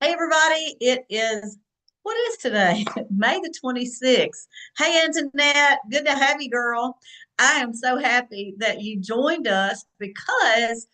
Hey everybody, what is today? May the 26th. Hey Antoinette, good to have you, girl. I am so happy that you joined us because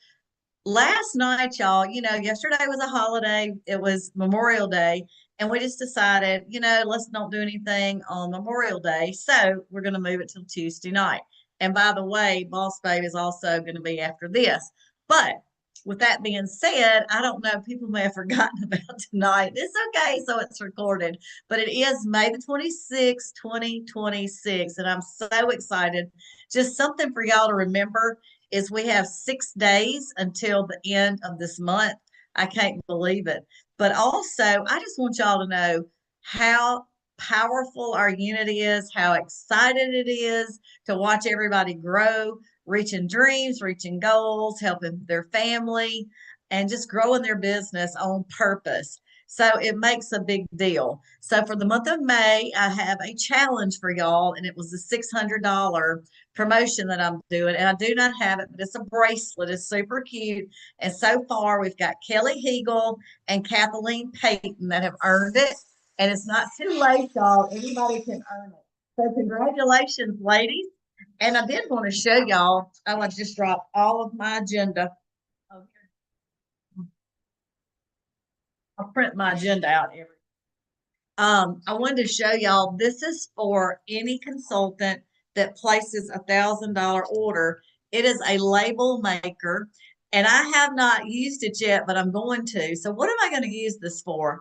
last night, y'all, yesterday was a holiday. It was Memorial Day, and we just decided, let's not do anything on Memorial Day. So we're going to move it till Tuesday night. And by the way, Boss Babe is also going to be after this. But with that being said, I don't know, people may have forgotten about tonight. It's okay, so it's recorded. But it is May the 26th, 2026, and I'm so excited. Just something for y'all to remember is we have 6 days until the end of this month. I can't believe it. But also, I just want y'all to know how powerful our unity is, how excited it is to watch everybody grow, reaching dreams, reaching goals, helping their family, and just growing their business on purpose. So it makes a big deal. So for the month of May, I have a challenge for y'all, and it was a $600 promotion that I'm doing. And I do not have it, but it's a bracelet. It's super cute. And so far, we've got Kelly Heagle and Kathleen Payton that have earned it. And it's not too late, y'all. Anybody can earn it. So congratulations, ladies. And I did want to show y'all. Oh, I just dropped all of my agenda. Oh, I'll print my agenda out every. I wanted to show y'all this is for any consultant that places $1,000 order. It is a label maker, and I have not used it yet, but I'm going to. So, what am I going to use this for?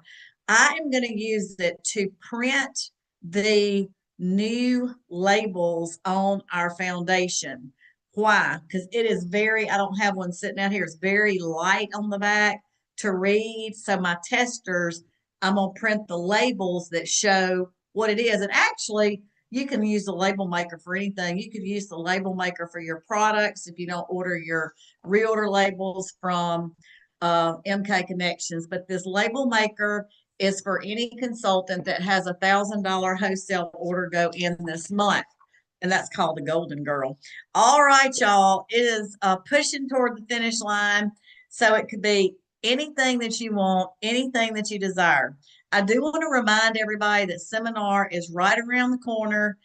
I am going to use it to print the new labels on our foundation. Why? Because it is very, I don't have one sitting out here, it's very light on the back to read. So, my testers, I'm going to print the labels that show what it is. And actually, you can use the label maker for anything. You could use the label maker for your products if you don't order your reorder labels from MK Connections. But this label maker is for any consultant that has $1,000 wholesale order go in this month. And that's called the Golden Girl. All right, y'all. It is pushing toward the finish line. So it could be anything that you want, anything that you desire. I do want to remind everybody that seminar is right around the corner.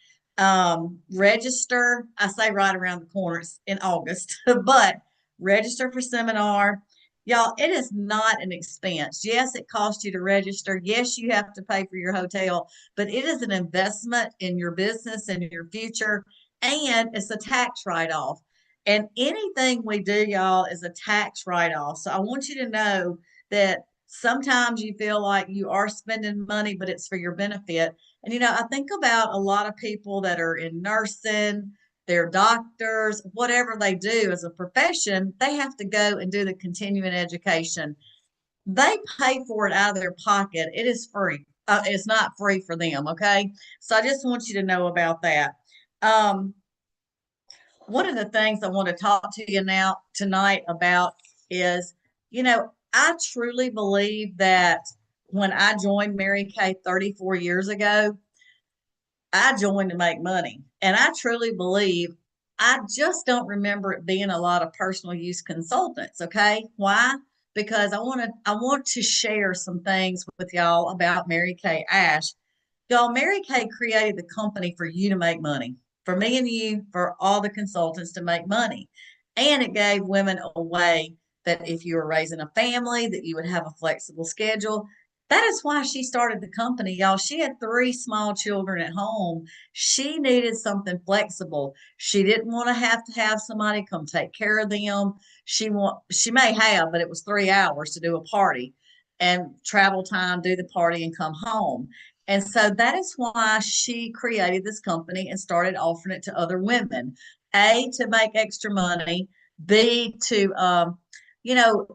Register, I say right around the corner, it's in August, but register for seminar. Y'all, it is not an expense. Yes, it costs you to register. Yes, you have to pay for your hotel, but it is an investment in your business and your future, and it's a tax write-off. And anything we do, y'all, is a tax write-off. So I want you to know that sometimes you feel like you are spending money, but it's for your benefit. And I think about a lot of people that are in nursing, they're doctors, whatever they do as a profession, they have to go and do the continuing education. They pay for it out of their pocket. It is free. It's not free for them. Okay. So I just want you to know about that. Um, one of the things I want to talk to you now tonight about is, I truly believe that when I joined Mary Kay 34 years ago, I joined to make money. And I truly believe I just don't remember it being a lot of personal use consultants. Okay. Why? Because I want to share some things with y'all about Mary Kay Ash. Y'all, Mary Kay created the company for you to make money, for me and you, for all the consultants to make money. And it gave women a way that if you were raising a family, that you would have a flexible schedule. That is why she started the company, y'all. She had three small children at home. She needed something flexible. She didn't want to have somebody come take care of them. She may have, but it was 3 hours to do a party and travel time, do the party and come home. And so that is why she created this company and started offering it to other women. A, to make extra money. B, to,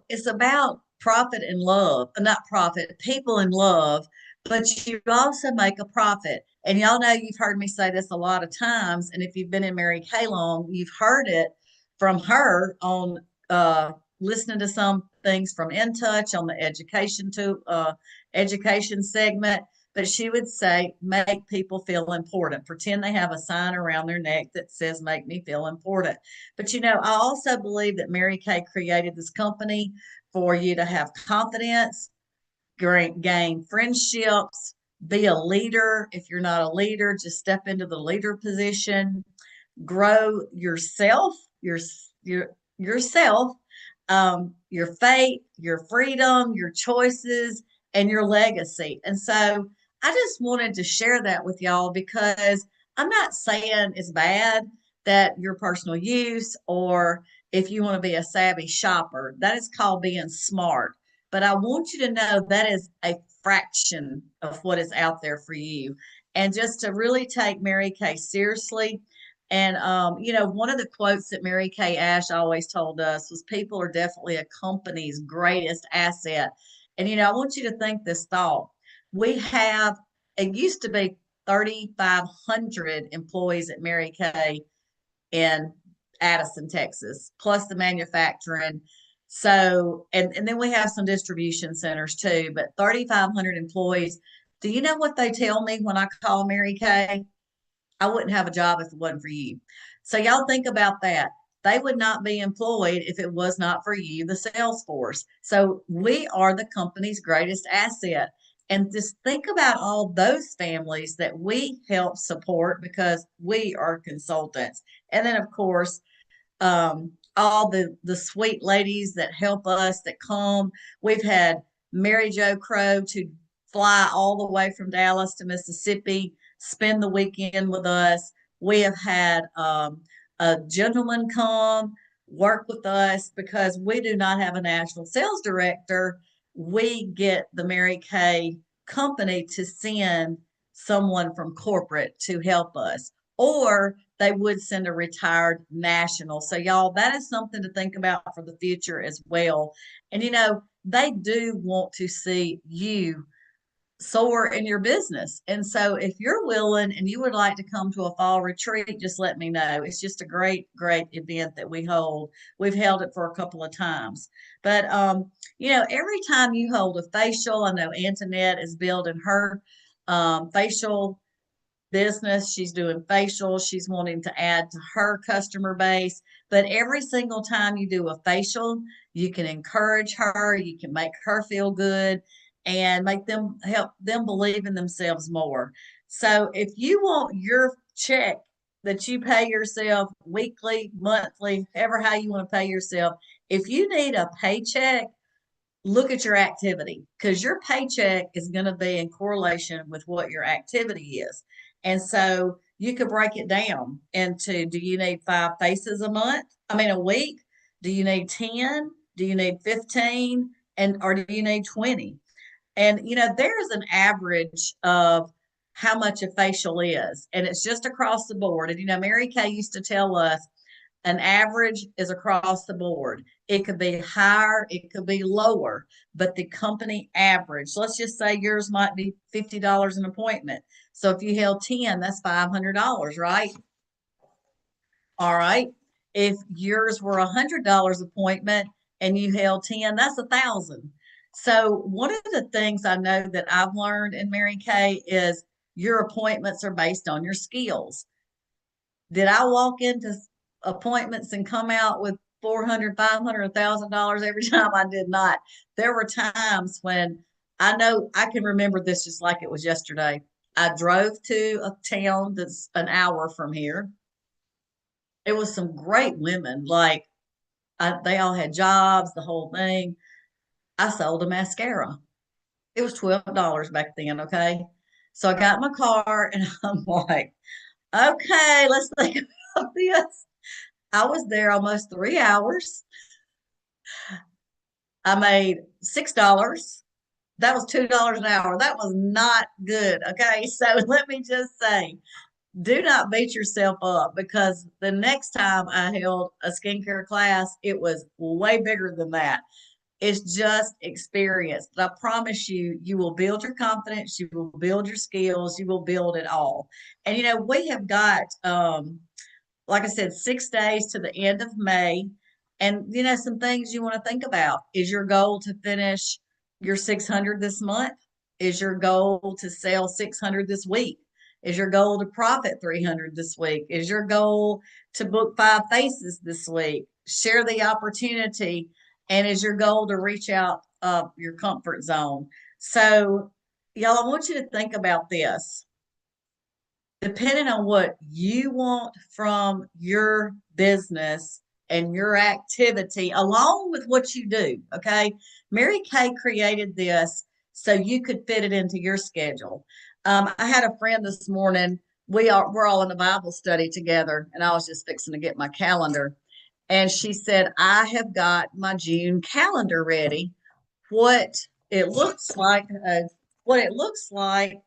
it's about profit and love, not profit, people and love, but you also make a profit. And y'all know you've heard me say this a lot of times. And if you've been in Mary Kay long, you've heard it from her on listening to some things from In Touch on the education segment. But she would say, make people feel important. Pretend they have a sign around their neck that says, make me feel important. But I also believe that Mary Kay created this company for you to have confidence, gain friendships, be a leader. If you're not a leader, just step into the leader position, grow yourself, yourself, your faith, your freedom, your choices, and your legacy. And so I just wanted to share that with y'all because I'm not saying it's bad that your personal use or if you want to be a savvy shopper, that is called being smart. But I want you to know that is a fraction of what is out there for you. And just to really take Mary Kay seriously. And, one of the quotes that Mary Kay Ash always told us was people are definitely a company's greatest asset. And, I want you to think this thought. We have, it used to be 3,500 employees at Mary Kay in Addison, Texas, plus the manufacturing. So, and then we have some distribution centers too, but 3,500 employees. Do you know what they tell me when I call Mary Kay? I wouldn't have a job if it wasn't for you. So y'all think about that. They would not be employed if it was not for you, the sales force. So we are the company's greatest asset. And just think about all those families that we help support because we are consultants. And then, of course, all the sweet ladies that help us that come. We've had Mary Jo Crow to fly all the way from Dallas to Mississippi, spend the weekend with us. We have had a gentleman come work with us because we do not have a national sales director. We get the Mary Kay company to send someone from corporate to help us, or they would send a retired national. So, y'all, that is something to think about for the future as well. And, they do want to see you soar in your business. And so, if you're willing and you would like to come to a fall retreat, just let me know. It's just a great, great event that we hold. We've held it for a couple of times. But, every time you hold a facial, I know Antoinette is building her facial business. She's doing facials. She's wanting to add to her customer base. But every single time you do a facial, you can encourage her, you can make her feel good and make them help them believe in themselves more. So if you want your check that you pay yourself weekly, monthly, ever how you want to pay yourself, if you need a paycheck, look at your activity because your paycheck is going to be in correlation with what your activity is. And so you could break it down into, do you need 5 faces a week? Do you need 10? Do you need 15? Or do you need 20? And, there's an average of how much a facial is, and it's just across the board. And, Mary Kay used to tell us an average is across the board. It could be higher, it could be lower, but the company average, let's just say yours might be $50 an appointment. So if you held 10, that's $500, right? All right. If yours were $100 appointment and you held 10, that's 1,000. So one of the things I know that I've learned in Mary Kay is your appointments are based on your skills. Did I walk into appointments and come out with 400, 500, $1,000 every time? I did not. There were times when I know I can remember this just like it was yesterday. I drove to a town that's an hour from here. It was some great women. Like they all had jobs, the whole thing. I sold a mascara. It was $12 back then. Okay. So I got in my car and I'm like, okay, let's think about this. I was there almost 3 hours. I made $6. That was $2 an hour. That was not good. Okay. So let me just say, do not beat yourself up because the next time I held a skincare class, it was way bigger than that. It's just experience. But I promise you, you will build your confidence, you will build your skills, you will build it all. And we have got like I said, 6 days to the end of May. And, some things you want to think about. Is your goal to finish your 600 this month? Is your goal to sell 600 this week? Is your goal to profit 300 this week? Is your goal to book 5 faces this week? Share the opportunity. And is your goal to reach out of your comfort zone. So, y'all, I want you to think about this. Depending on what you want from your business and your activity, along with what you do, okay? Mary Kay created this so you could fit it into your schedule. I had a friend this morning. We're all in a Bible study together, and I was just fixing to get my calendar. And she said, I have got my June calendar ready. What it looks like, what it looks like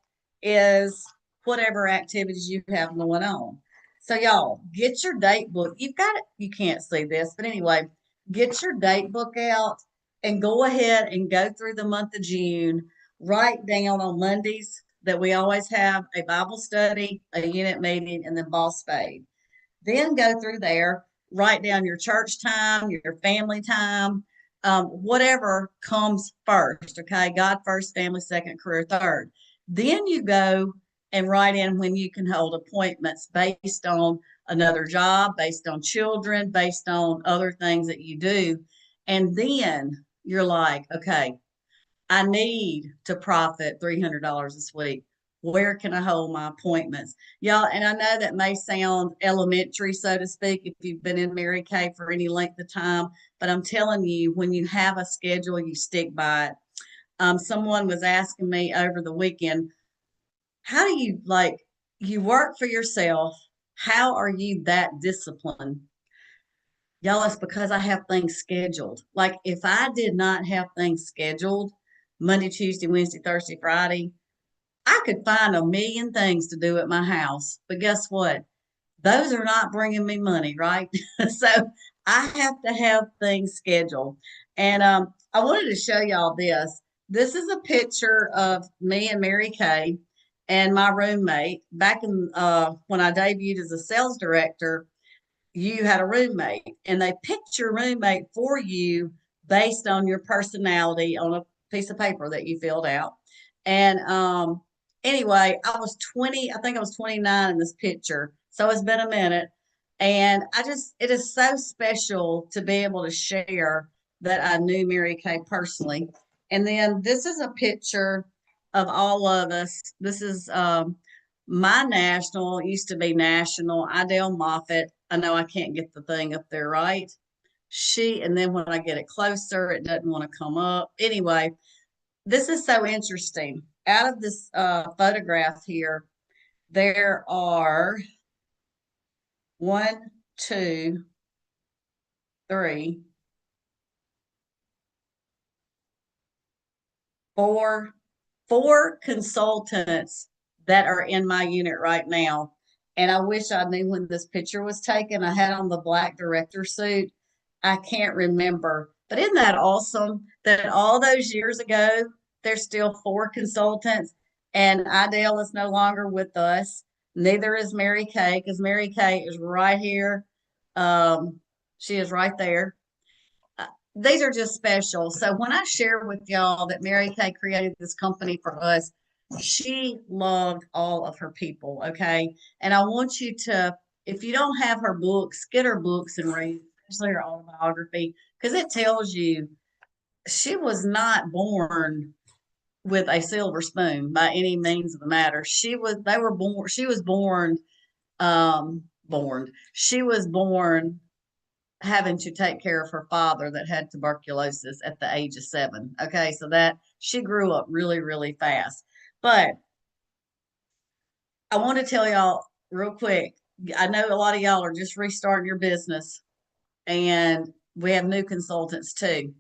is whatever activities you have going on. So y'all get your date book. You've got it. You can't see this, but anyway, get your date book out and go ahead and go through the month of June. Write down on Mondays that we always have a Bible study, a unit meeting, and then boss spade. Then go through there, write down your church time, your family time, whatever comes first. Okay. God first, family second, career third. Then you go and write in when you can hold appointments based on another job, based on children, based on other things that you do. And then you're like, okay, I need to profit $300 this week. Where can I hold my appointments? Y'all, and I know that may sound elementary, so to speak, if you've been in Mary Kay for any length of time, but I'm telling you, when you have a schedule, you stick by it. Someone was asking me over the weekend, how do you you work for yourself? How are you that disciplined? Y'all, it's because I have things scheduled. Like if I did not have things scheduled, Monday, Tuesday, Wednesday, Thursday, Friday, I could find a million things to do at my house. But guess what? Those are not bringing me money, right? So I have to have things scheduled. And I wanted to show y'all this. This is a picture of me and Mary Kay and my roommate. Back in when I debuted as a sales director, you had a roommate, and they picked your roommate for you based on your personality on a piece of paper that you filled out. And anyway, I was 20, I think I was 29 in this picture. So it's been a minute. And it is so special to be able to share that I knew Mary Kay personally. And then this is a picture of all of us. This is my national, it used to be national, Idell Moffat. I know I can't get the thing up there right. And then when I get it closer, it doesn't want to come up. Anyway, this is so interesting. Out of this photograph here, there are one, two, three, four consultants that are in my unit right now. And I wish I knew when this picture was taken. I had on the black director suit. I can't remember. But isn't that awesome that all those years ago, there's still four consultants and Idell is no longer with us. Neither is Mary Kay because Mary Kay is right here. She is right there. These are just special. So when I share with y'all that Mary Kay created this company for us, she loved all of her people. Okay. And I want you to, if you don't have her books, get her books and read, especially her autobiography, because it tells you she was not born with a silver spoon by any means of the matter. She was she was born having to take care of her father that had tuberculosis at the age of 7. Okay, so that she grew up really, really fast. But I want to tell y'all real quick. I know a lot of y'all are just restarting your business, and we have new consultants too.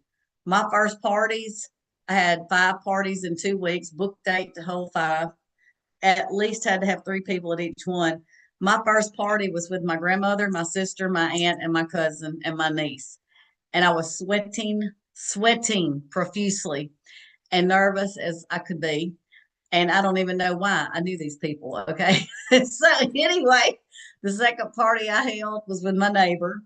My first parties, I had 5 parties in 2 weeks, booked 8 to hold 5. At least had to have 3 people at each one. My first party was with my grandmother, my sister, my aunt, and my cousin, and my niece. And I was sweating profusely and nervous as I could be. And I don't even know why. I knew these people. Okay. So, anyway, the second party I held was with my neighbor.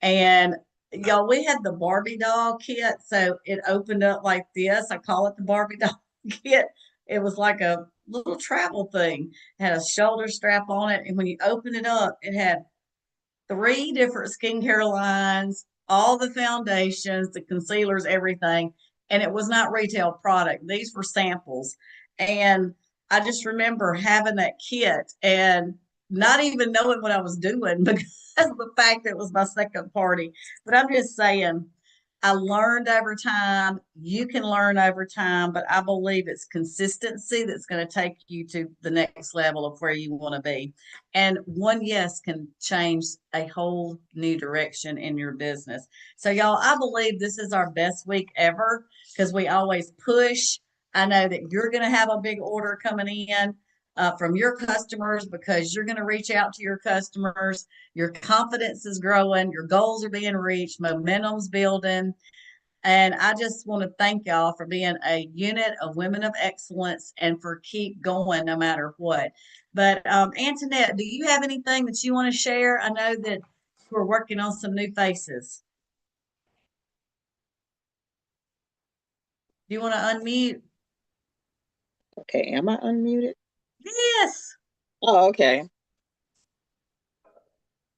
And y'all, we had the Barbie doll kit. So it opened up like this. I call it the Barbie doll kit. It was like a little travel thing. It had a shoulder strap on it. And when you open it up, it had 3 different skincare lines, all the foundations, the concealers, everything. and it was not retail product. These were samples. And I just remember having that kit and not even knowing what I was doing because of the fact that it was my second party. But I'm just saying, I learned over time. You can learn over time, but I believe it's consistency that's going to take you to the next level of where you want to be. And one yes can change a whole new direction in your business. So, y'all, I believe this is our best week ever because we always push. I know that you're going to have a big order coming in from your customers because you're going to reach out to your customers. Your confidence is growing, your goals are being reached, momentum's building. And I just want to thank y'all for being a unit of women of excellence and for keep going no matter what. But Antoinette, do you have anything that you want to share? I know that we're working on some new faces. Do you want to unmute? Okay, am I unmuted? Yes. Oh, okay.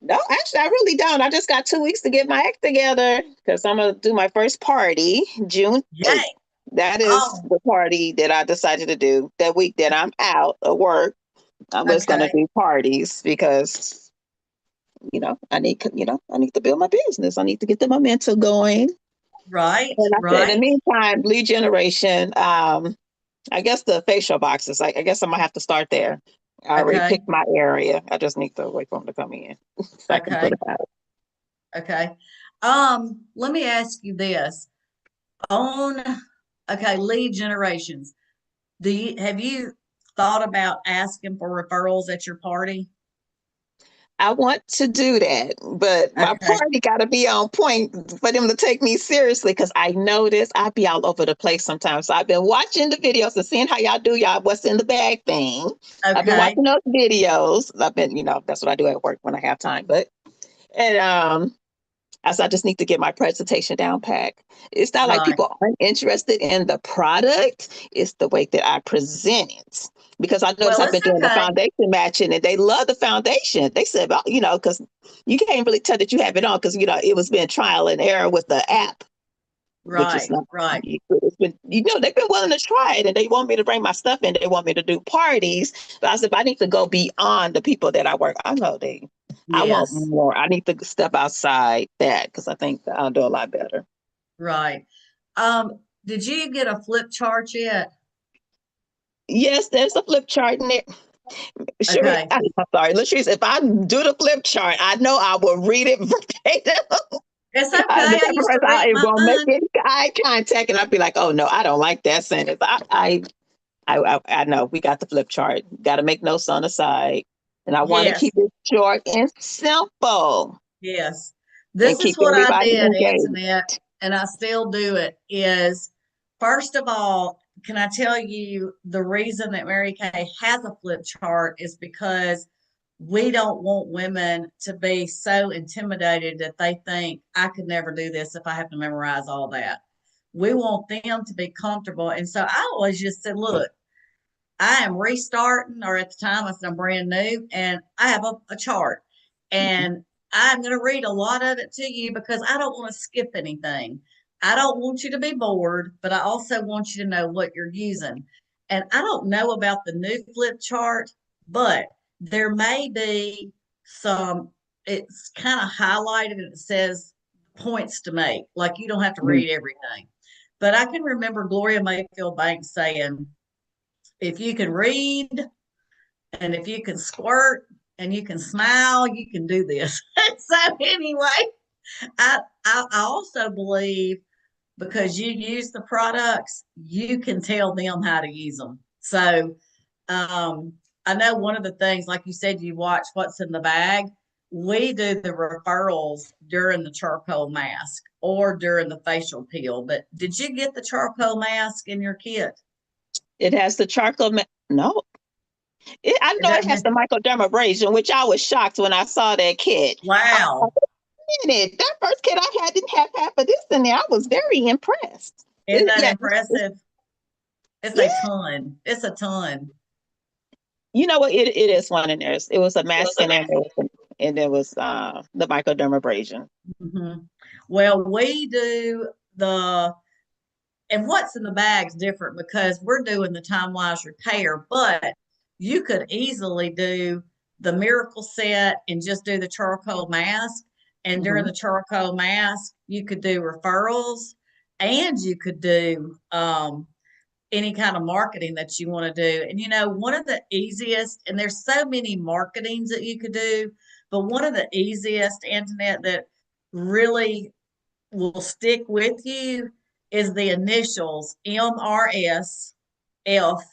No, actually, I really don't. I just got 2 weeks to get my act together because I'm gonna do my first party June Yay. 8th. That is Oh, the party that I decided to do that week that I'm out of work. I'm just gonna okay. do parties because I need to build my business. I need to get the momentum going. Right, And I said, in the right. meantime, lead generation. I guess the facial boxes. I guess I'm gonna have to start there. I already Okay, picked my area. I just need to wait for them to come in so I can put okay, it out. okay. Let me ask you this. On okay, lead generations. Have you thought about asking for referrals at your party? I want to do that, but my Okay, party got to be on point for them to take me seriously because I notice I be all over the place sometimes. So I've been watching the videos and seeing how y'all do y'all what's in the bag thing. I've been okay, watching those videos. That's what I do at work when I have time. And as I just need to get my presentation down pack. It's not like right. people aren't interested in the product, it's the way that I present it. Because I noticed Well, I've it's been doing the okay. foundation matching and they love the foundation. They said, well, because you can't really tell that you have it on because, it was been trial and error with the app, which is Right, not, right. it's been, they've been willing to try it and they want me to bring my stuff in. They want me to do parties. But I said, I need to go beyond the people that I work. I want Yes, more. I need to step outside that because I think I'll do a lot better. right. Did you get a flip chart yet? Yes, there's a flip chart in it. Sure, Okay. I'm sorry, Latrice. If I do the flip chart, I know I will read it verbatim. It's okay. I, the I type of used to person read I won't make mine. any eye contact, and I'd be like, "Oh no, I don't like that sentence." I know we got the flip chart. Got to make notes on the side, and I want to Yes, keep it short and simple, yes. and This is keep what I everybody did, engaged. Antoinette, and I still do it is first of all, can I tell you the reason that Mary Kay has a flip chart is because we don't want women to be so intimidated that they think I could never do this if I have to memorize all that. We want them to be comfortable. And so I always just said, look, I am restarting, or at the time I said I'm brand new, and I have a chart. And I'm going to read a lot of it to you because I don't want to skip anything. I don't want you to be bored, but I also want you to know what you're using. And I don't know about the new flip chart, but there may be some, it's kind of highlighted and it says points to make. Like you don't have to read everything. But I can remember Gloria Mayfield Banks saying, if you can read and if you can squirt and you can smile, you can do this. So anyway, I also believe because you use the products, you can tell them how to use them. So um, I know one of the things, like you said, you watch what's in the bag. We do the referrals during the charcoal mask or during the facial peel. But did you get the charcoal mask in your kit? It has the charcoal. No, I It know it has doesn't. the microdermabrasion, which I was shocked when I saw that kit. Wow. It. That first kit I had didn't have half of this in there. I was very impressed. Isn't that Yeah, impressive? It's a yeah. ton. It's a ton. You know what? It is one in there. It was a mask in there, and there was the microdermabrasion. Mhm. Well, we do the and what's in the bag's different because we're doing the time wise repair, but you could easily do the miracle set and just do the charcoal mask. And during Hmm. the charcoal mask, you could do referrals and you could do any kind of marketing that you want to do. And one of the easiest, and there's so many marketings that you could do, but one of the easiest, Antoinette, that really will stick with you is the initials MRS F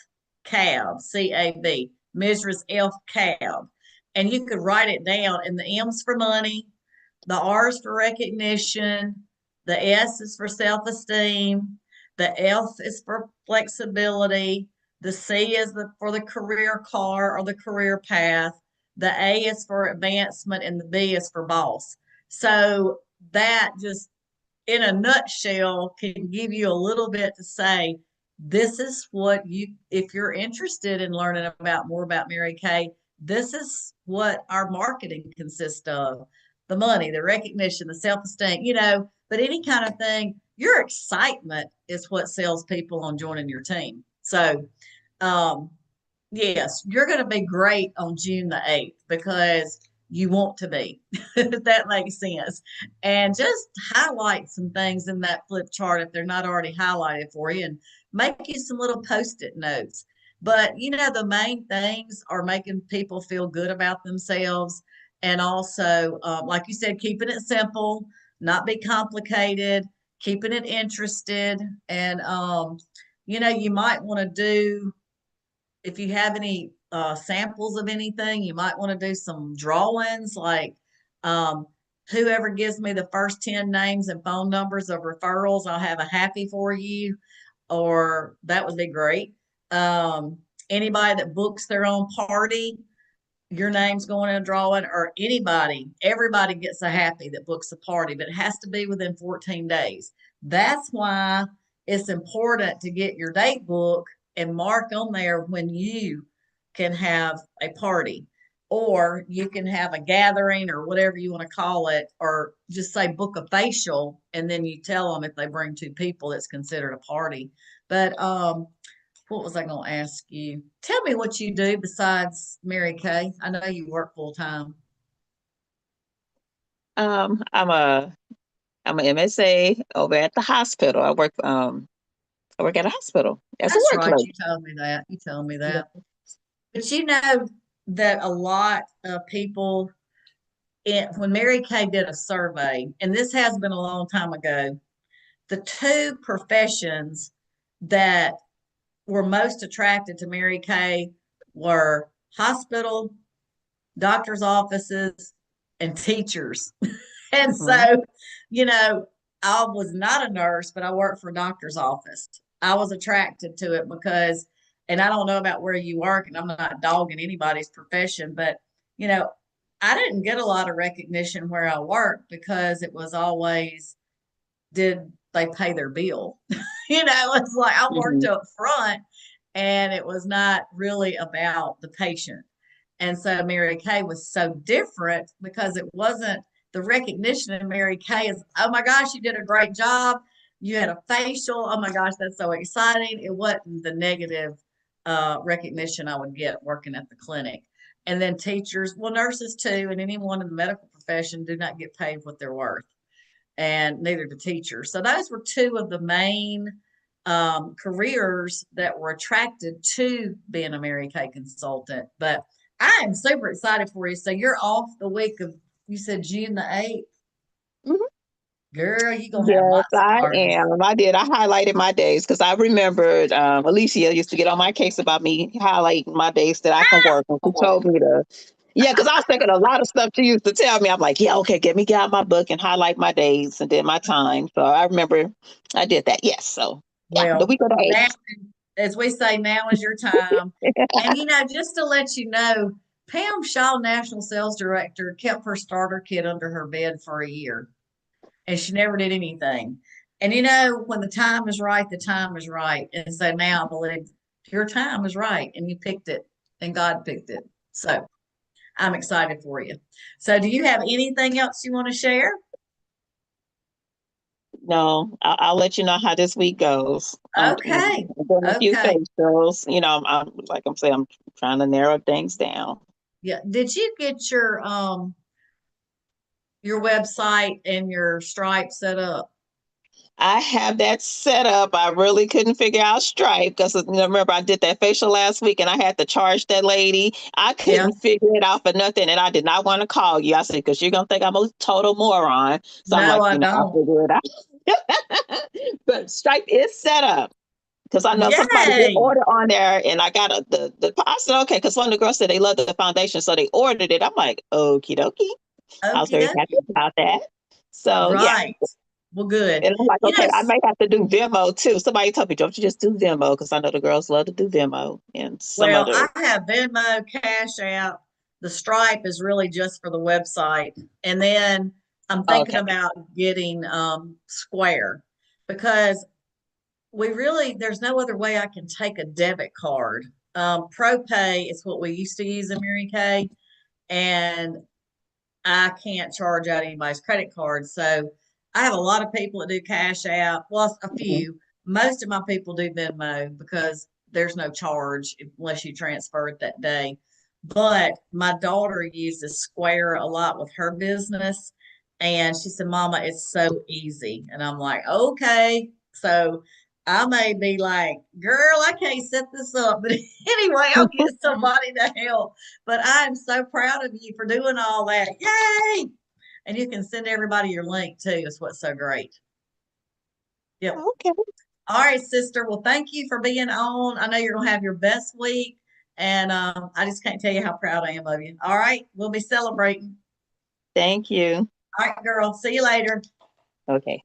CAB, CAB, Mrs. F CAB. And you could write it down, and the M's for money, the R is for recognition, the S is for self esteem, the F is for flexibility, the C is for the career car or the career path, the A is for advancement, and the B is for boss. So that just in a nutshell can give you a little bit to say this is what you, if you're interested in learning about more about Mary Kay, this is what our marketing consists of: the money, the recognition, the self-esteem, but any kind of thing, your excitement is what sells people on joining your team. So um yes, you're going to be great on June the 8th because you want to be, if that makes sense. And just highlight some things in that flip chart if they're not already highlighted for you, and make you some little post it notes. But, the main things are making people feel good about themselves. And also, like you said, keeping it simple, not be complicated, keeping it interested. And, you might want to do, if you have any samples of anything, you might want to do some drawings like um, whoever gives me the first 10 names and phone numbers of referrals, I'll have a happy for you, or that would be great. Um, Anybody that books their own party, your name's going in a drawing, or everybody gets a happy that books a party, but it has to be within 14 days. That's why it's important to get your date book and mark on there when you can have a party, or you can have a gathering, or whatever you want to call it, or just say book a facial, and then you tell them if they bring two people, it's considered a party. But what was I going to ask you? Tell me what you do besides Mary Kay. I know you work full time. I'm an MSA over at the hospital. I work at a hospital as a That's right. workload. You told me that. You told me Yeah. that. But you know that a lot of people, when Mary Kay did a survey, and this has been a long time ago, the two professions that were most attracted to Mary Kay were hospital, doctor's offices, and teachers. And Hmm. so, you know, I was not a nurse, but I worked for a doctor's office. I was attracted to it because, and I don't know about where you work, and I'm not dogging anybody's profession, but, you know, I didn't get a lot of recognition where I worked because it was always, did they pay their bill? It's like I worked Hmm. up front and it was not really about the patient. And so Mary Kay was so different because it wasn't, the recognition in Mary Kay is, oh my gosh, you did a great job. You had a facial. Oh my gosh, that's so exciting. It wasn't the negative recognition I would get working at the clinic. And then teachers, well, nurses too, and anyone in the medical profession do not get paid what they're worth, and neither do teachers. So those were two of the main careers that were attracted to being a Mary Kay consultant. But I am super excited for you. So you're off the week of, you said June the 8th. Girl, you're going to have Yes, lots of I parties. am. I did. I highlighted my days because I remembered Alicia used to get on my case about me highlighting my days that I can work. And she told me to, yeah, because I was thinking a lot of stuff she used to tell me. I'm like, yeah, okay, get out my book and highlight my days and then my time. So I remember I did that. Yes. So yeah, the Well, week of the now, 8th. as we say, now is your time. And, just to let you know, Pam Shaw, National Sales Director, kept her starter kit under her bed for a year, and she never did anything. And when the time is right, the time is right. And so now I believe your time is right, and you picked it, and God picked it. So I'm excited for you. So, do you have anything else you want to share? No, I'll let you know how this week goes. Okay. I'm doing a few Okay. facials. I'm like I'm saying, I'm trying to narrow things down. Yeah. Did you get your website and your Stripe set up? I have that set up. I really couldn't figure out Stripe because remember I did that facial last week and I had to charge that lady. I Yeah. couldn't figure it out for nothing, and I did not want to call you. I said because you're gonna think I'm a total moron. So I'm No, like, I I'll don't. figure it out. But Stripe is set up. Because I know somebody did Yay. order on there, and I got the I said okay, because one of the girls said they love the foundation, so they ordered it. I'm like, okie dokie. I was Okie very happy dokie. about that. So yeah, Right. Well, good. and I'm like, You know, okay, I may have to do Venmo too. Somebody told me, don't you just do Venmo? Because I know the girls love to do Venmo and some well, other. I have Venmo, Cash App. The Stripe is really just for the website. And then I'm thinking Okay. about getting Square because there's no other way I can take a debit card. ProPay is what we used to use in Mary Kay, and I can't charge out anybody's credit card. So I have a lot of people that do Cash App. Well, a Mhm. few. Most of my people do Venmo because there's no charge unless you transfer it that day. But my daughter uses Square a lot with her business. And she said, Mama, it's so easy. And I'm like, okay. So I may be like, girl, I can't set this up. But anyway, I'll get somebody to help. But I'm so proud of you for doing all that. Yay! And you can send everybody your link too. Is what's so great. Yep. Okay. All right, sister. Well, thank you for being on. I know you're gonna have your best week, and I just can't tell you how proud I am of you. All right, we'll be celebrating. Thank you. All right, girl. See you later. Okay.